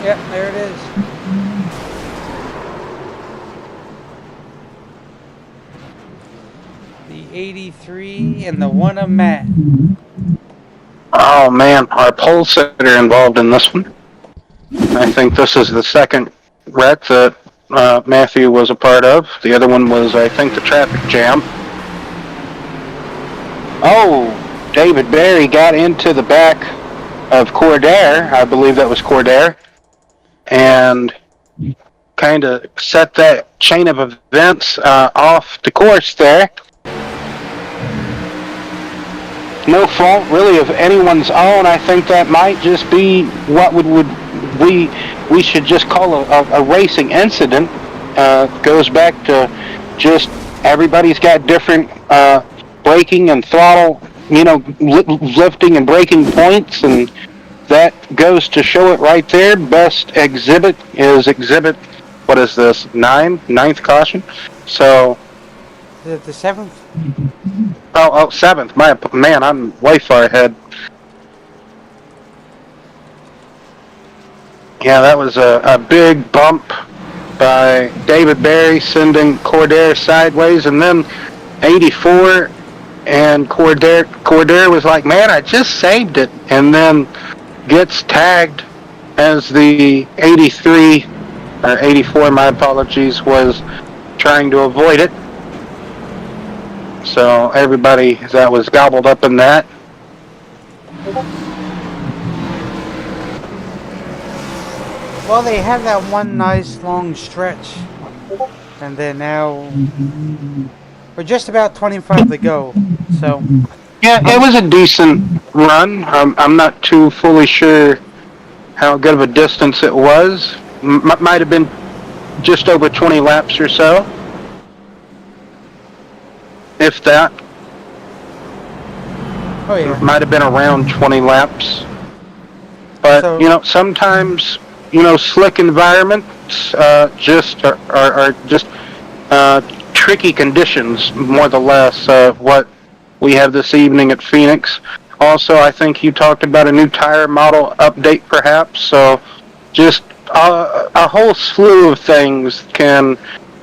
Yep, there it is. The 83 and the one of Matt. Oh man, our pole sitter involved in this one. I think this is the second wreck that Matthew was a part of. The other one was, I think, the traffic jam. Oh, David Barry got into the back of Cordair. I believe that was Cordair. And kind of set that chain of events off the course there. No fault really of anyone's own. I think that might just be what we should just call a racing incident. Goes back to just everybody's got different braking and throttle, lifting and braking points, and that goes to show it right there. Best exhibit is exhibit, what is this, ninth caution? So. The 7th? Oh, 7th. Man, I'm way far ahead. Yeah, that was a big bump by David Barry, sending Cordair sideways, and then 84, and Cordair was like, man, I just saved it, and then gets tagged as the 83, or 84, my apologies, was trying to avoid it. So everybody that was gobbled up in that. Well, they have that one nice long stretch, and then now we're just about 25 to go. So yeah, it was a decent run. I'm not too fully sure how good of a distance it was. Might have been just over 20 laps or so, if that. Oh yeah. Might have been around 20 laps. But So- sometimes slick environments just are just tricky conditions, more or less. What we have this evening at Phoenix. Also, I think you talked about a new tire model update, perhaps. So, just a whole slew of things can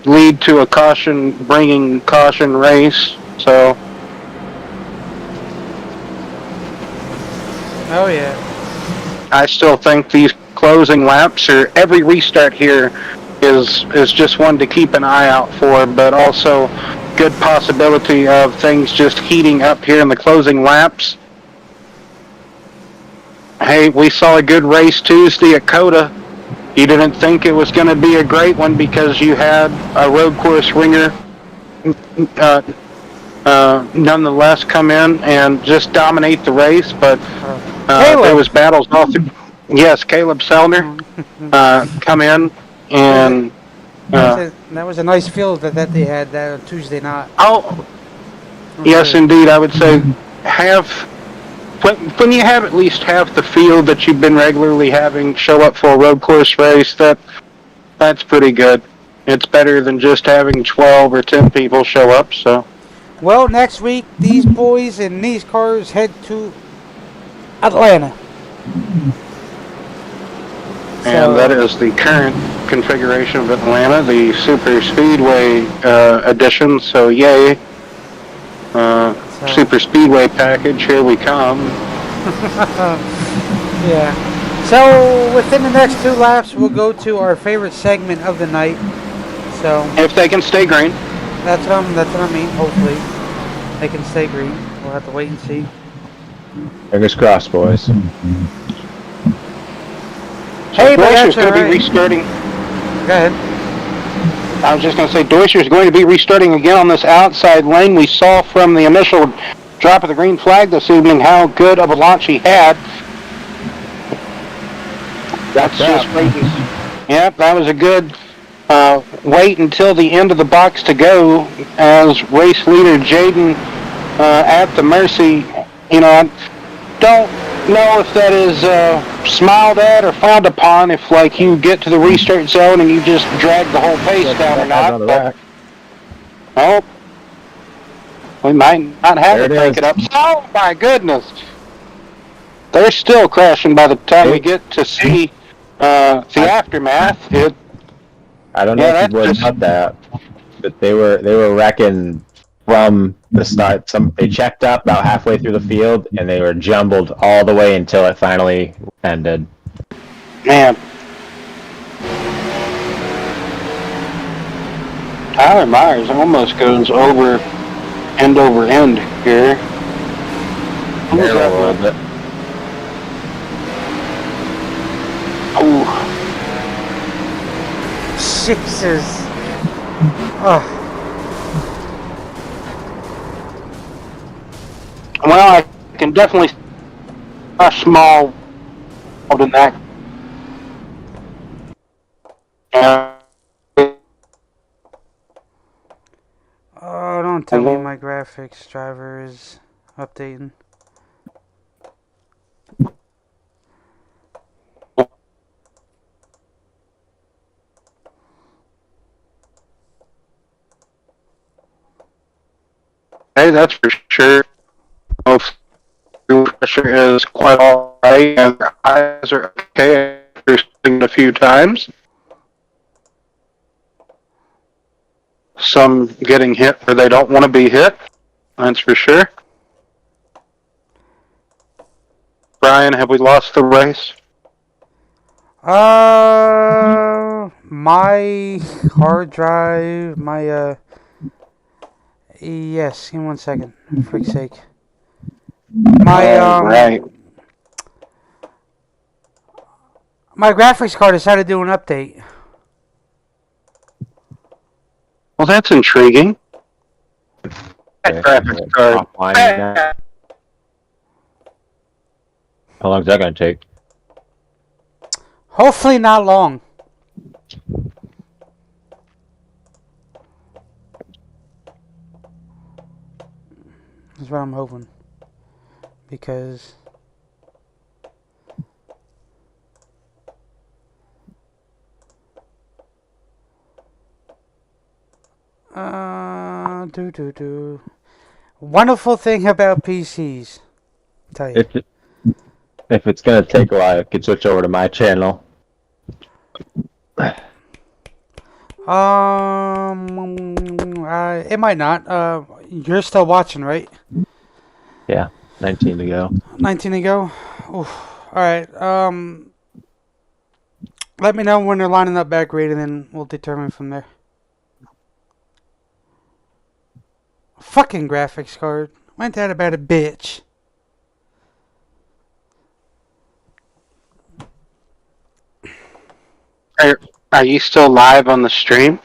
lead to a bringing caution race. So. Oh yeah. I still think these closing laps, or every restart here, is just one to keep an eye out for, but also good possibility of things just heating up here in the closing laps. Hey, we saw a good race Tuesday at Coda. You didn't think it was going to be a great one because you had a road course ringer nonetheless come in and just dominate the race, but there was battles all through. Yes, Caleb Sellner come in, and that was a nice field that they had that on Tuesday night. Oh, yes, indeed. I would say when you have at least half the field that you've been regularly having show up for a road course race, that's pretty good. It's better than just having 12 or 10 people show up. So. Well, next week these boys and these cars head to Atlanta. And that is the current configuration of Atlanta, the Super Speedway edition. So yay, Super Speedway package, here we come. Yeah. So within the next 2 laps, we'll go to our favorite segment of the night. So if they can stay green. That's what I mean. Hopefully, they can stay green. We'll have to wait and see. Fingers crossed, boys. Hey, Deutscher's going to be restarting. Go ahead. I was just going to say, Deutscher's going to be restarting again on this outside lane. We saw from the initial drop of the green flag this evening how good of a launch he had. That's just waiting. Yep, that was a good wait until the end of the box to go as race leader Jaden at the Mercy. I don't know if that is smiled at or frowned upon if, like, you get to the restart zone and you just drag the whole pace down or not. But, well, we might not have There it it break is. it up. Oh, my goodness. They're still crashing by the time we get to see the aftermath. I don't know if you would have that, but they were wrecking from the start. They checked up about halfway through the field, and they were jumbled all the way until it finally ended. Man. Tyler Myers almost goes over end here. There a little bit. Oh. Jesus. Oh. Well, I can definitely a small than that. Oh, don't tell me my graphics driver is updating. Hey, that's for sure. Most pressure is quite alright, and their eyes are okay after sitting a few times. Some getting hit where they don't want to be hit. That's for sure. Brian, have we lost the race? My hard drive, yes, give me 1 second, for freak's sake. Right. My graphics card decided to do an update. Well, that's intriguing. Okay, Graphics card. How long is that going to take? Hopefully not long. That's what I'm hoping. Because wonderful thing about PCs. Tell you. If it's going to take a while, you can switch over to my channel. It might not. You're still watching, right? Yeah, 19 to go. 19 to go. Oof. All right. Let me know when they're lining up back rate, and then we'll determine from there. Fucking graphics card. Went that about a bitch. Are you still live on the stream?